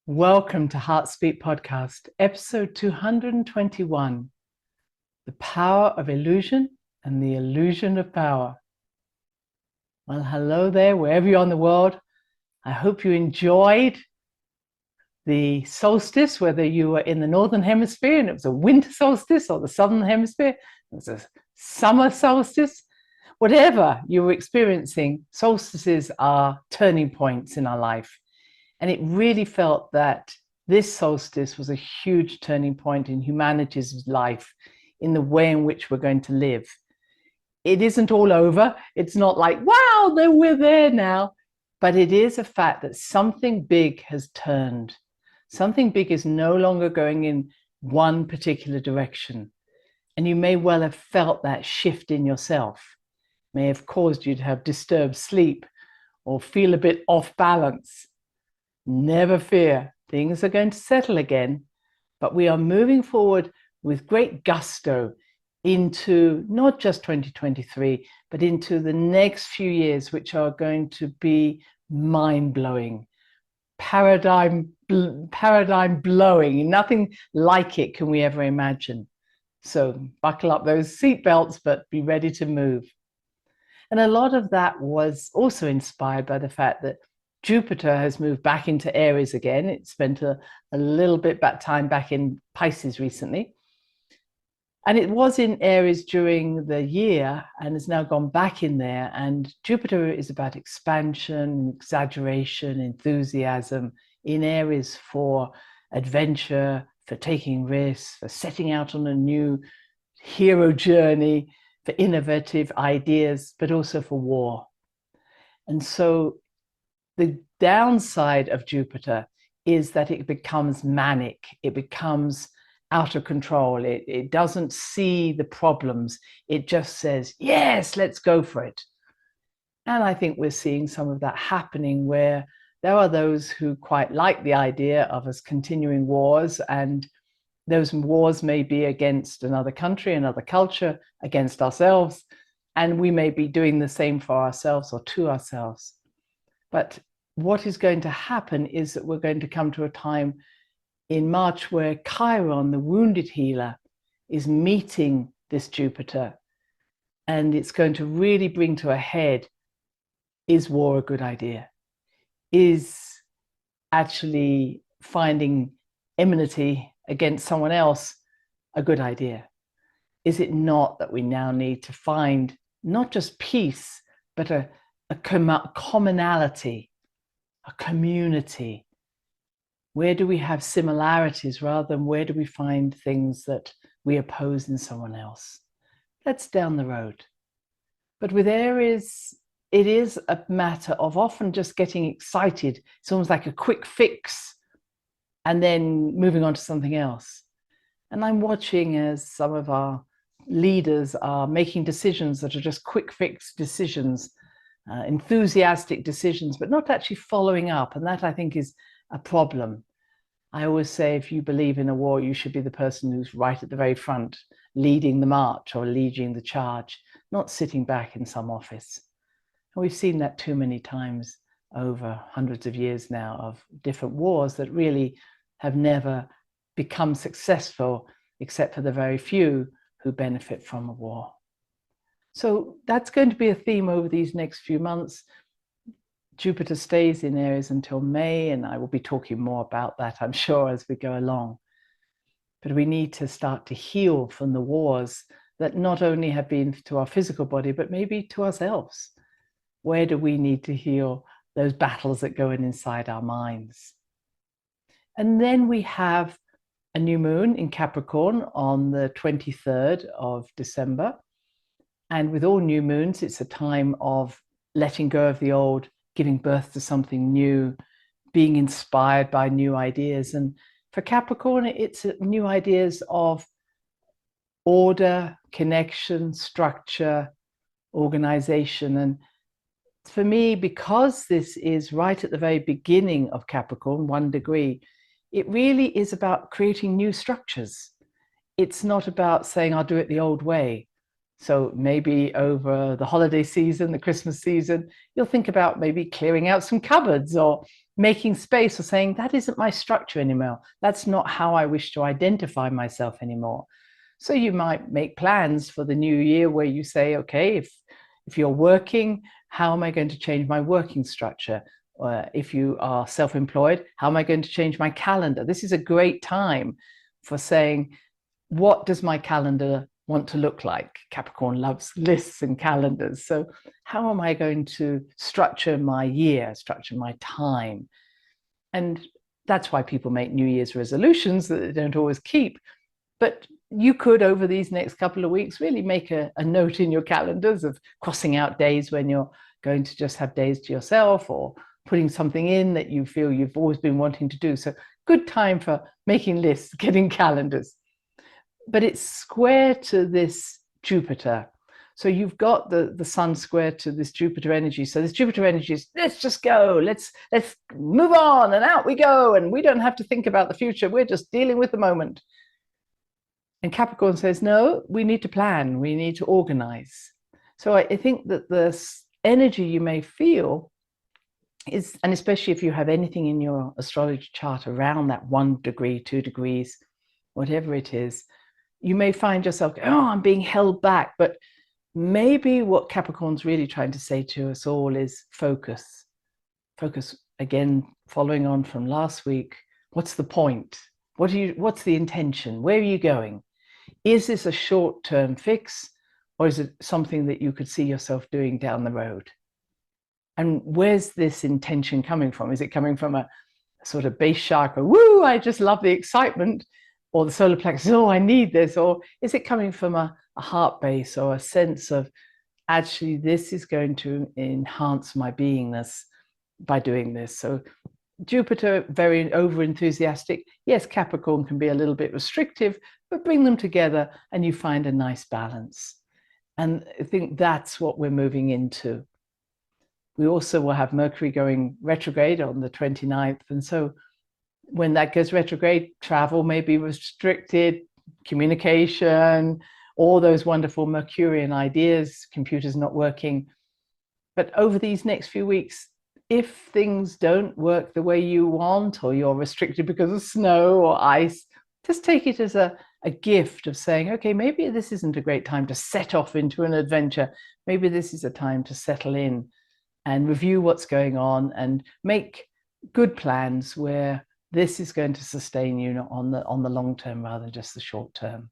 Welcome to Heartspeak Podcast, episode 221, The Power of Illusion and the Illusion of Power. Well, hello there, wherever you are in the world. I hope you enjoyed the solstice, whether you were in the Northern Hemisphere and it was a winter solstice, or the Southern Hemisphere, it was a summer solstice. Whatever you were experiencing, solstices are turning points in our life. And it really felt that this solstice was a huge turning point in humanity's life, in the way in which we're going to live. It isn't all over. It's not like, wow, we're there now. But it is a fact that something big has turned. Something big is no longer going in one particular direction. And you may well have felt that shift in yourself. It may have caused you to have disturbed sleep or feel a bit off balance. Never fear, things are going to settle again, but we are moving forward with great gusto into not just 2023, but into the next few years, which are going to be mind-blowing, paradigm blowing. Nothing like it can we ever imagine. So buckle up those seatbelts, but be ready to move. And a lot of that was also inspired by the fact that Jupiter has moved back into Aries again. It spent a little bit back time back in Pisces recently. And it was in Aries during the year and has now gone back in there. And Jupiter is about expansion, exaggeration, enthusiasm, in Aries for adventure, for taking risks, for setting out on a new hero journey, for innovative ideas, but also for war. And so the downside of Jupiter is that it becomes manic. It becomes out of control. It doesn't see the problems. It just says, yes, let's go for it. And I think we're seeing some of that happening, where there are those who quite like the idea of us continuing wars, and those wars may be against another country, another culture, against ourselves, and we may be doing the same for ourselves or to ourselves. But what is going to happen is that we're going to come to a time in March where Chiron, the wounded healer, is meeting this Jupiter, and it's going to really bring to a head, is war a good idea? Is actually finding enmity against someone else a good idea? Is it not that we now need to find not just peace, but a commonality, a community? Where do we have similarities rather than where do we find things that we oppose in someone else? That's down the road. But with Aries, it is a matter of often just getting excited. It's almost like a quick fix and then moving on to something else. And I'm watching as some of our leaders are making decisions that are just quick fix decisions, enthusiastic decisions, but not actually following up. And that, I think, is a problem. I always say, if you believe in a war, you should be the person who's right at the very front, leading the march or leading the charge, not sitting back in some office. And we've seen that too many times over hundreds of years now of different wars that really have never become successful, except for the very few who benefit from a war. So that's going to be a theme over these next few months. Jupiter stays in Aries until May, and I will be talking more about that, I'm sure, as we go along. But we need to start to heal from the wars that not only have been to our physical body, but maybe to ourselves. Where do we need to heal those battles that go inside our minds? And then we have a new moon in Capricorn on the 23rd of December. And with all new moons, it's a time of letting go of the old, giving birth to something new, being inspired by new ideas. And for Capricorn, it's new ideas of order, connection, structure, organization. And for me, because this is right at the very beginning of Capricorn, 1 degree, it really is about creating new structures. It's not about saying, I'll do it the old way. So maybe over the holiday season, the Christmas season, you'll think about maybe clearing out some cupboards or making space, or saying, that isn't my structure anymore. That's not how I wish to identify myself anymore. So you might make plans for the new year where you say, okay, if you're working, how am I going to change my working structure? If you are self-employed, how am I going to change my calendar? This is a great time for saying, what does my calendar want to look like? Capricorn loves lists and calendars. So how am I going to structure my year, structure my time? And that's why people make New Year's resolutions that they don't always keep. But you could, over these next couple of weeks, really make a note in your calendars of crossing out days when you're going to just have days to yourself, or putting something in that you feel you've always been wanting to do. So good time for making lists, getting calendars. But it's square to this Jupiter. So you've got the sun square to this Jupiter energy. So this Jupiter energy is, let's just go, let's move on, and out we go. And we don't have to think about the future. We're just dealing with the moment. And Capricorn says, no, we need to plan. We need to organize. So I think that this energy you may feel is, and especially if you have anything in your astrology chart around that 1 degree, 2 degrees, whatever it is, you may find yourself, oh, I'm being held back. But maybe what Capricorn's really trying to say to us all is focus. Focus, again, following on from last week. What's the point? What's the intention? Where are you going? Is this a short-term fix, or is it something that you could see yourself doing down the road? And where's this intention coming from? Is it coming from a sort of base chakra, woo, I just love the excitement, or the solar plexus, oh, I need this? Or is it coming from a heart base, or a sense of, actually, this is going to enhance my beingness by doing this? So Jupiter, very over-enthusiastic. Yes, Capricorn can be a little bit restrictive, but bring them together and you find a nice balance. And I think that's what we're moving into. We also will have Mercury going retrograde on the 29th. And so when that goes retrograde, travel may be restricted, communication, all those wonderful Mercurian ideas, computers not working. But over these next few weeks, if things don't work the way you want, or you're restricted because of snow or ice, just take it as a gift of saying, okay, maybe this isn't a great time to set off into an adventure. Maybe this is a time to settle in and review what's going on and make good plans where this is going to sustain you on the long term rather than just the short term.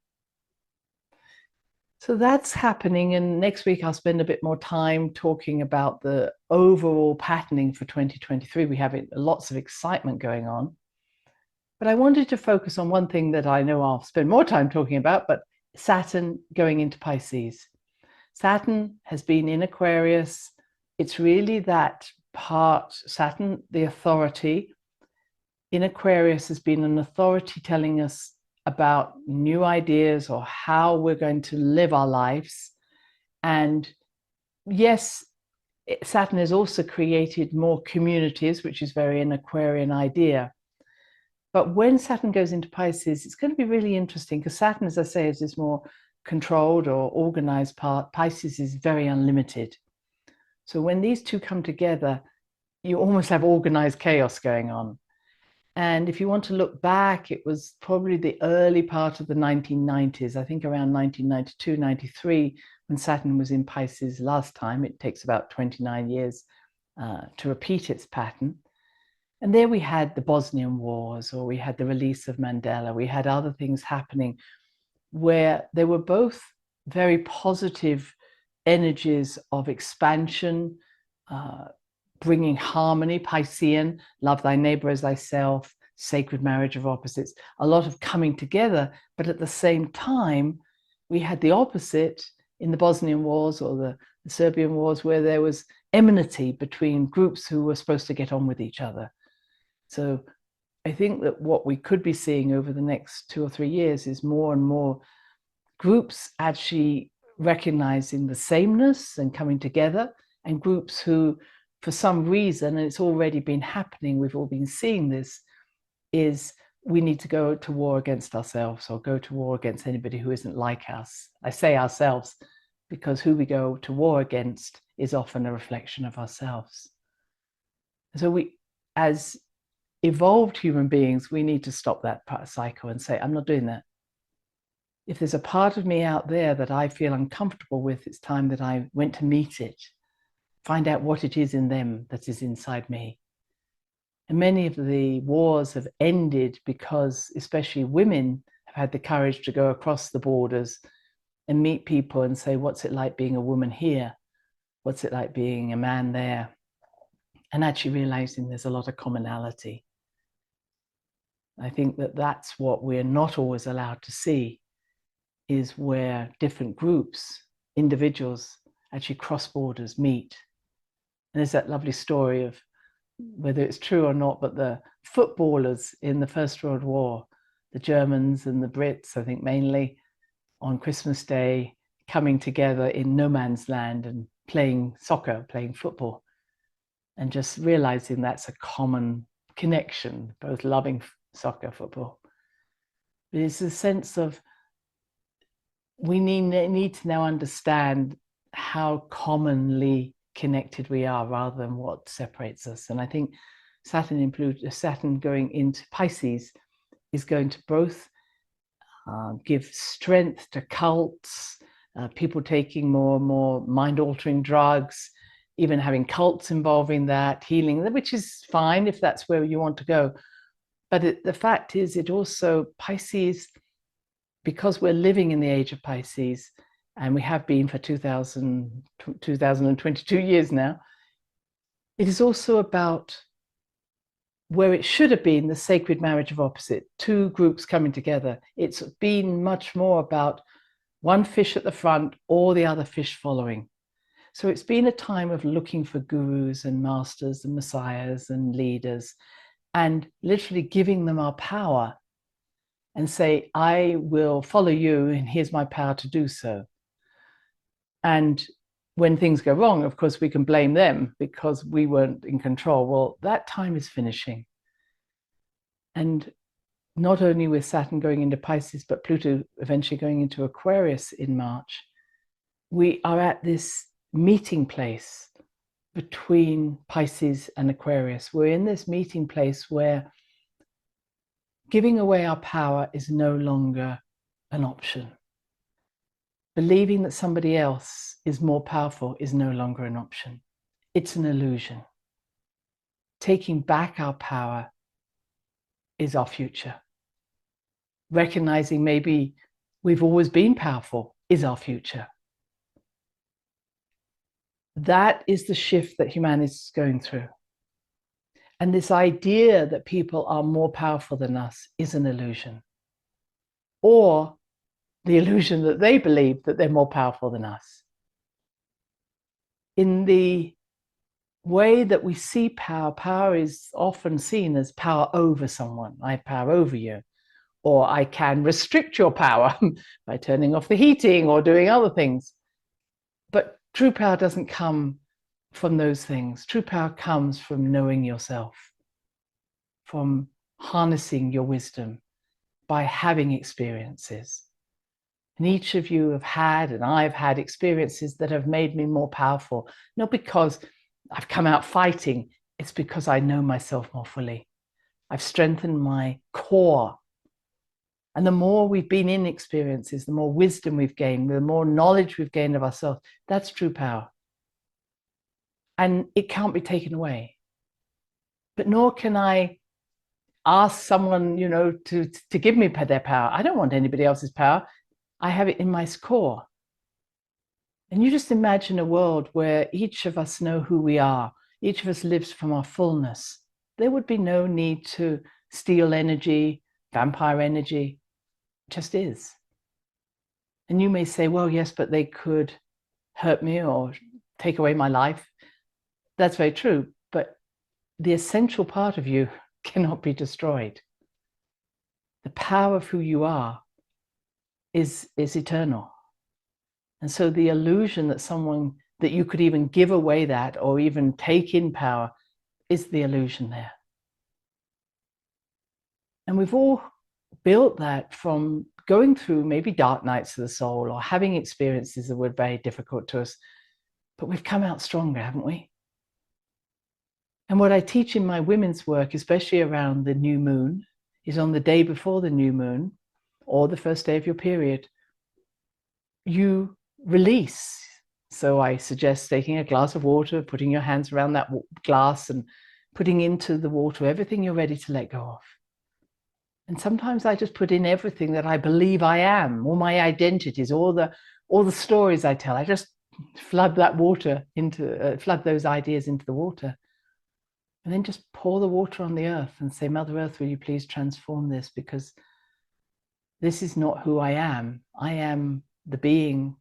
So that's happening. And next week, I'll spend a bit more time talking about the overall patterning for 2023. We have lots of excitement going on. But I wanted to focus on one thing that I know I'll spend more time talking about, but Saturn going into Pisces. Saturn has been in Aquarius. It's really that part, Saturn, the authority. In Aquarius has been an authority telling us about new ideas or how we're going to live our lives. And yes, Saturn has also created more communities, which is very an Aquarian idea. But when Saturn goes into Pisces, it's going to be really interesting, because Saturn, as I say, is this more controlled or organized part. Pisces is very unlimited. So when these two come together, you almost have organized chaos going on. And if you want to look back, it was probably the early part of the 1990s, I think around 1992, 93, when Saturn was in Pisces last time. It takes about 29 years to repeat its pattern. And there we had the Bosnian Wars, or we had the release of Mandela. We had other things happening where they were both very positive energies of expansion, bringing harmony, Piscean, love thy neighbor as thyself, sacred marriage of opposites, a lot of coming together. But at the same time, we had the opposite in the Bosnian Wars or the Serbian Wars, where there was enmity between groups who were supposed to get on with each other. So I think that what we could be seeing over the next 2 or 3 years is more and more groups actually recognizing the sameness and coming together, and groups who, for some reason, and it's already been happening, we've all been seeing this, is we need to go to war against ourselves, or go to war against anybody who isn't like us. I say ourselves, because who we go to war against is often a reflection of ourselves. So we, as evolved human beings, we need to stop that cycle and say, I'm not doing that. If there's a part of me out there that I feel uncomfortable with, it's time that I went to meet it, find out what it is in them that is inside me. And many of the wars have ended because especially women have had the courage to go across the borders and meet people and say, what's it like being a woman here? What's it like being a man there? And actually realizing there's a lot of commonality. I think that that's what we're not always allowed to see, is where different groups, individuals, actually cross borders, meet. And there's that lovely story of, whether it's true or not, but the footballers in the First World War, the Germans and the Brits, I think mainly, on Christmas Day, coming together in no man's land and playing soccer, playing football, and just realizing that's a common connection, both loving soccer, football. But it's a sense of we need to now understand how commonly connected we are rather than what separates us. And I think Saturn going into Pisces is going to both give strength to cults, people taking more and more mind-altering drugs, even having cults involving that, healing, which is fine if that's where you want to go. But the fact is, it also, Pisces, because we're living in the age of Pisces, and we have been for 2022 years now, it is also about where it should have been the sacred marriage of opposite, two groups coming together. It's been much more about one fish at the front, or the other fish following. So it's been a time of looking for gurus and masters and messiahs and leaders, and literally giving them our power and say, I will follow you, and here's my power to do so. And when things go wrong, of course, we can blame them because we weren't in control. Well, that time is finishing. And not only with Saturn going into Pisces, but Pluto eventually going into Aquarius in March, we are at this meeting place between Pisces and Aquarius. We're in this meeting place where giving away our power is no longer an option. Believing that somebody else is more powerful is no longer an option. It's an illusion. Taking back our power is our future. Recognizing maybe we've always been powerful is our future. That is the shift that humanity is going through. And this idea that people are more powerful than us is an illusion. Or the illusion that they believe that they're more powerful than us. In the way that we see power, power is often seen as power over someone. I have power over you. Or I can restrict your power by turning off the heating or doing other things. But true power doesn't come from those things. True power comes from knowing yourself, from harnessing your wisdom by having experiences. And each of you have had, and I've had, experiences that have made me more powerful, not because I've come out fighting, it's because I know myself more fully. I've strengthened my core. And the more we've been in experiences, the more wisdom we've gained, the more knowledge we've gained of ourselves, that's true power. And it can't be taken away. But nor can I ask someone, to give me their power. I don't want anybody else's power. I have it in my core. And you just imagine a world where each of us know who we are. Each of us lives from our fullness. There would be no need to steal energy, vampire energy. It just is. And you may say, well, yes, but they could hurt me or take away my life. That's very true. But the essential part of you cannot be destroyed. The power of who you are is eternal. And so the illusion that you could even give away that or even take in power is the illusion there. And we've all built that from going through maybe dark nights of the soul or having experiences that were very difficult to us, but we've come out stronger, haven't we? And what I teach in my women's work, especially around the new moon, is on the day before the new moon or the first day of your period, you release. So I suggest taking a glass of water, putting your hands around that glass and putting into the water everything you're ready to let go of. And sometimes I just put in everything that I believe I am, all my identities, all the stories I tell. I just flood that water into, flood those ideas into the water. And then just pour the water on the earth and say, Mother Earth, will you please transform this? Because this is not who I am. I am the being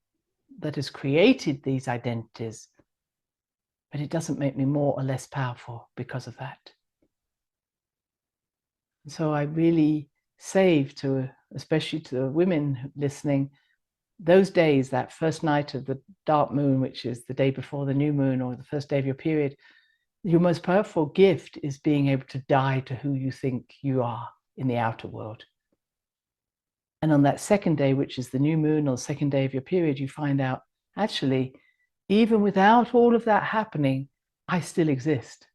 that has created these identities, but it doesn't make me more or less powerful because of that. So I really save to, especially to the women listening, those days, that first night of the dark moon, which is the day before the new moon or the first day of your period, your most powerful gift is being able to die to who you think you are in the outer world. And on that second day, which is the new moon or the second day of your period, you find out, actually, even without all of that happening, I still exist.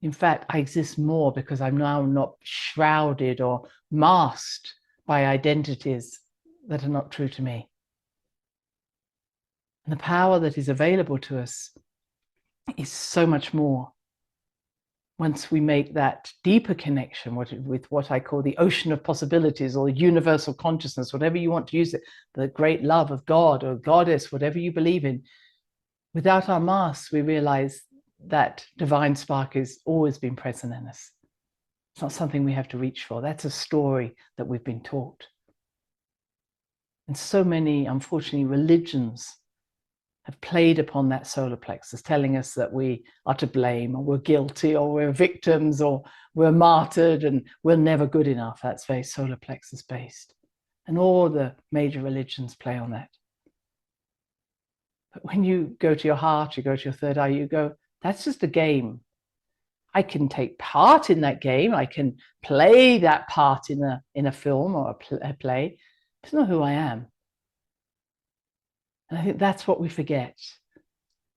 In fact, I exist more because I'm now not shrouded or masked by identities that are not true to me. And the power that is available to us is so much more once we make that deeper connection with what I call the ocean of possibilities or universal consciousness, whatever you want to use it, the great love of God or goddess, whatever you believe in. Without our masks, we realize that divine spark has always been present in us. It's not something we have to reach for. That's a story that we've been taught. And so many, unfortunately, religions have played upon that solar plexus, telling us that we are to blame or we're guilty or we're victims or we're martyred and we're never good enough. That's very solar plexus based. And all the major religions play on that. But when you go to your heart, you go to your third eye, you go, that's just a game. I can take part in that game. I can play that part in a film or a play. It's not who I am. And I think that's what we forget,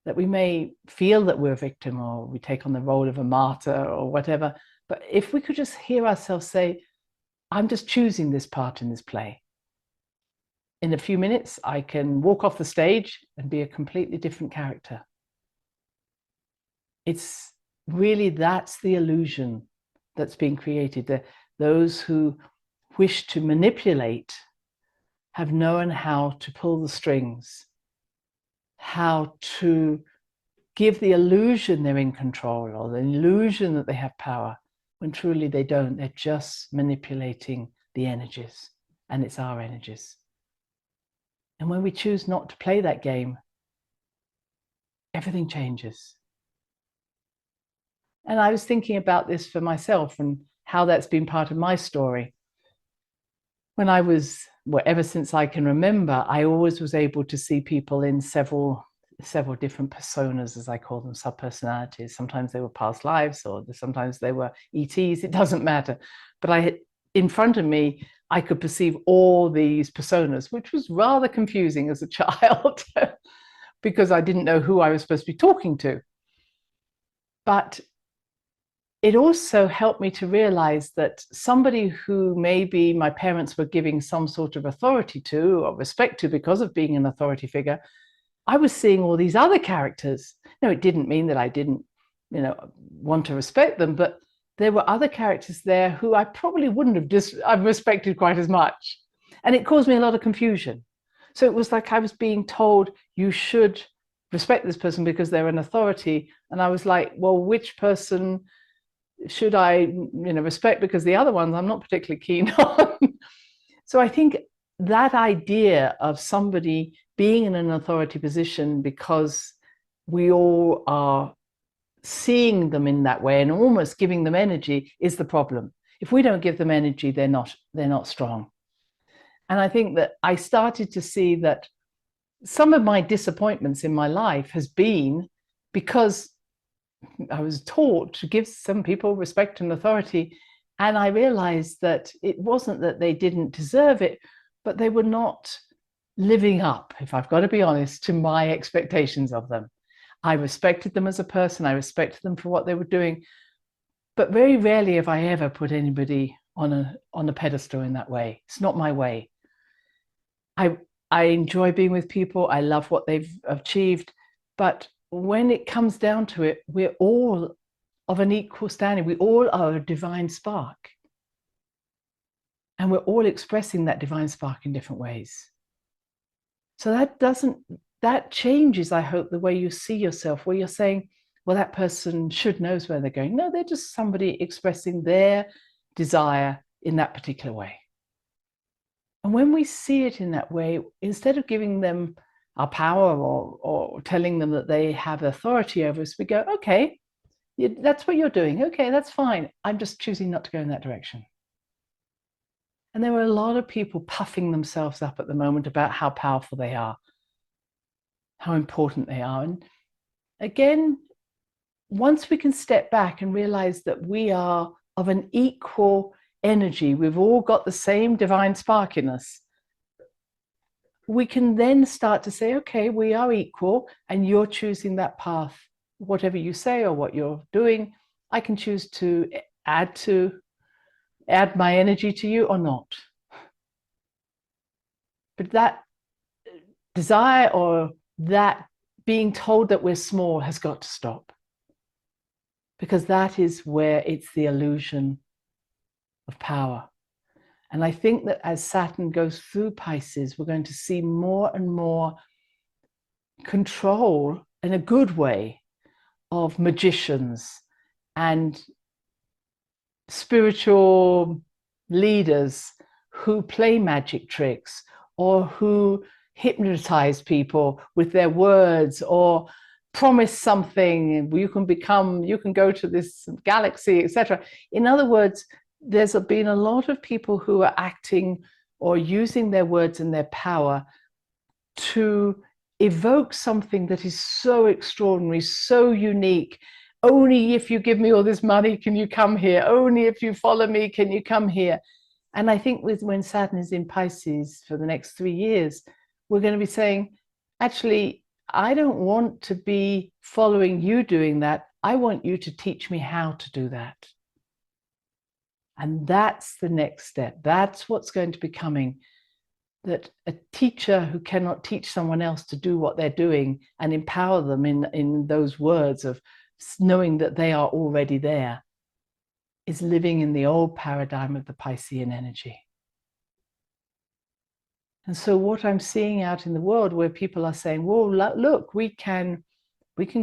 that we may feel that we're a victim or we take on the role of a martyr or whatever. But if we could just hear ourselves say, I'm just choosing this part in this play. In a few minutes, I can walk off the stage and be a completely different character. It's really, that's the illusion that's being created. Those who wish to manipulate have known how to pull the strings, how to give the illusion they're in control or the illusion that they have power, when truly they don't. They're just manipulating the energies, and it's our energies. And when we choose not to play that game, everything changes. And I was thinking about this for myself and how that's been part of my story. When I was, well, ever since I can remember, I always was able to see people in several different personas, as I call them, sub-personalities. Sometimes they were past lives or sometimes they were ETs, it doesn't matter. But in front of me, I could perceive all these personas, which was rather confusing as a child because I didn't know who I was supposed to be talking to. But it also helped me to realize that somebody who maybe my parents were giving some sort of authority to or respect to because of being an authority figure, I was seeing all these other characters. No, it didn't mean that I didn't, want to respect them, but there were other characters there who I probably wouldn't have I've respected quite as much. And it caused me a lot of confusion. So it was like I was being told, you should respect this person because they're an authority. And I was like, well, which person should I, respect, because the other ones I'm not particularly keen on. So I think that idea of somebody being in an authority position because we all are seeing them in that way and almost giving them energy is the problem. If we don't give them energy, they're not strong. And I think that I started to see that some of my disappointments in my life has been because I was taught to give some people respect and authority, And I realized that it wasn't that they didn't deserve it, but they were not living up, if I've got to be honest, to my expectations of them. I respected them as a person. I respected them for what they were doing. But very rarely have I ever put anybody on a pedestal in that way. It's not my way. I enjoy being with people. I love what they've achieved. But when it comes down to it, we're all of an equal standing. We all are a divine spark. And we're all expressing that divine spark in different ways. So that changes, I hope, the way you see yourself, where you're saying, well, that person knows where they're going. No, they're just somebody expressing their desire in that particular way. And when we see it in that way, instead of giving them our power or telling them that they have authority over us, we go, okay, that's what you're doing. Okay, that's fine. I'm just choosing not to go in that direction. And there are a lot of people puffing themselves up at the moment about how powerful they are, how important they are. And again, once we can step back and realize that we are of an equal energy, we've all got the same divine spark in us, we can then start to say, okay, we are equal and you're choosing that path. Whatever you say or what you're doing, I can choose to add my energy to you or not. But that desire or that being told that we're small has got to stop, because that is where it's the illusion of power. And I think that as Saturn goes through Pisces, we're going to see more and more control in a good way of magicians and spiritual leaders who play magic tricks or who hypnotize people with their words or promise something, you can go to this galaxy, etc. In other words, there's been a lot of people who are acting or using their words and their power to evoke something that is so extraordinary, so unique. Only if you give me all this money can you come here. Only if you follow me can you come here. And I think when Saturn is in Pisces for the next 3 years, we're going to be saying, actually, I don't want to be following you doing that. I want you to teach me how to do that. And that's the next step. That's what's going to be coming. That a teacher who cannot teach someone else to do what they're doing and empower them in those words of knowing that they are already there is living in the old paradigm of the Piscean energy. And so what I'm seeing out in the world, where people are saying, well, look, we can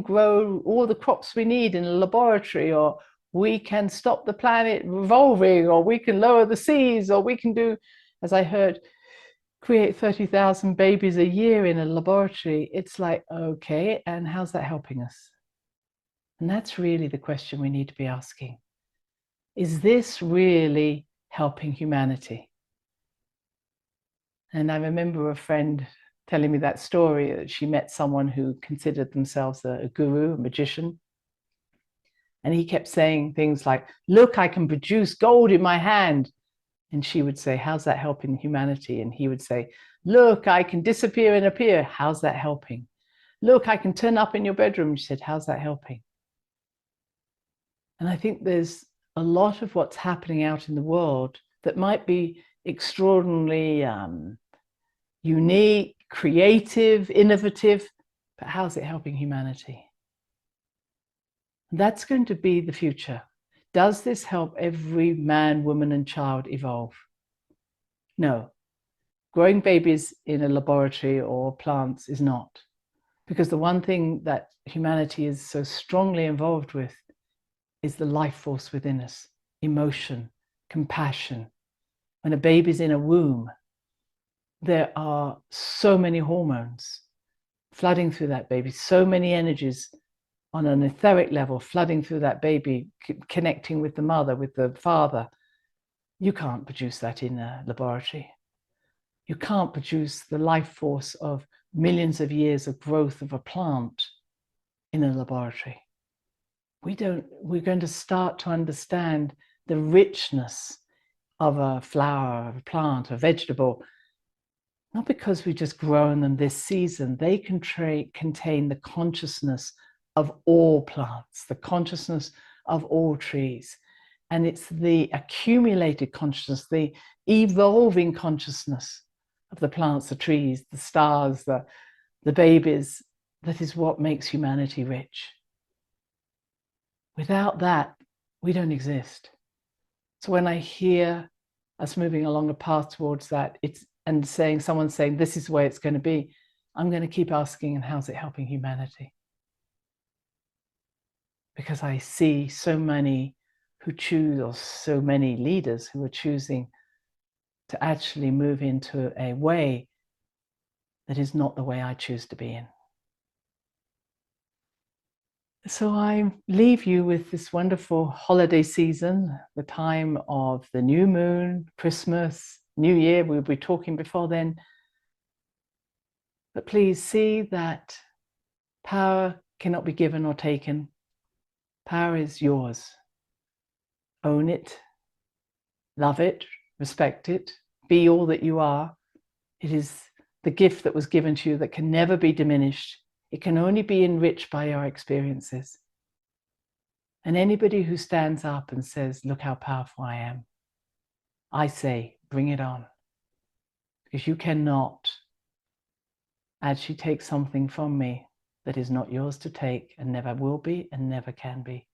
grow all the crops we need in a laboratory, or we can stop the planet revolving, or we can lower the seas, or we can do, as I heard, create 30,000 babies a year in a laboratory. It's like, okay, and how's that helping us? And that's really the question we need to be asking. Is this really helping humanity? And I remember a friend telling me that story, that she met someone who considered themselves a guru, a magician. And he kept saying things like, look, I can produce gold in my hand. And she would say, how's that helping humanity? And he would say, look, I can disappear and appear. How's that helping? Look, I can turn up in your bedroom. She said, how's that helping? And I think there's a lot of what's happening out in the world that might be extraordinarily unique, creative, innovative, but how's it helping humanity? And that's going to be the future. Does this help every man, woman, and child evolve? No. Growing babies in a laboratory or plants is not. Because the one thing that humanity is so strongly involved with is the life force within us, emotion, compassion. When a baby's in a womb, there are so many hormones flooding through that baby, so many energies on an etheric level flooding through that baby, connecting with the mother, with the father. You can't produce that in a laboratory. You can't produce the life force of millions of years of growth of a plant in a laboratory. We're going to start to understand the richness of a flower, of a plant, a vegetable, not because we've just grown them this season. They contain the consciousness of all plants, the consciousness of all trees. And it's the accumulated consciousness, the evolving consciousness of the plants, the trees, the stars, the babies, that is what makes humanity rich. Without that, we don't exist. So when I hear us moving along a path towards that, someone saying, this is the way it's going to be, I'm going to keep asking, and how's it helping humanity? Because I see so many who choose, or so many leaders who are choosing to actually move into a way that is not the way I choose to be in. So I leave you with this wonderful holiday season, the time of the new moon, Christmas, New Year. We'll be talking before then. But please see that power cannot be given or taken. Power is yours. Own it, love it, respect it, be all that you are. It is the gift that was given to you that can never be diminished. It can only be enriched by your experiences. And anybody who stands up and says, look how powerful I am, I say, bring it on. Because you cannot actually take something from me that is not yours to take, and never will be and never can be.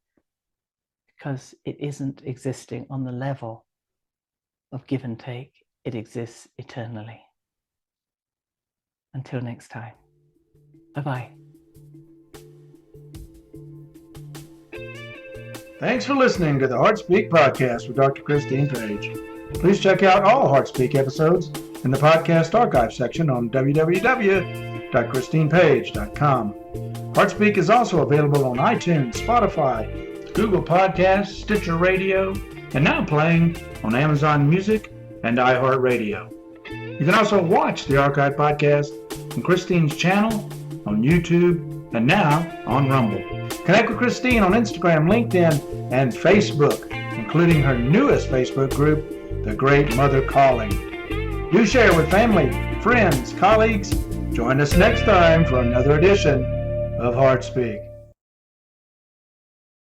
Because it isn't existing on the level of give and take. It exists eternally. Until next time. Bye-bye. Thanks for listening to the Heart Speak podcast with Dr. Christine Page. Please check out all Heart Speak episodes in the podcast archive section on www.christinepage.com. Heart Speak is also available on iTunes, Spotify, Google Podcasts, Sticher Radio, and now playing on Amazon Music and iHeart Radio. You can also watch the archive podcast on Christine's channel, on YouTube, and now on Rumble. Connect with Christine on Instagram, LinkedIn, and Facebook, including her newest Facebook group, The Great Mother Calling. Do share with family, friends, colleagues. Join us next time for another edition of Heart Speak.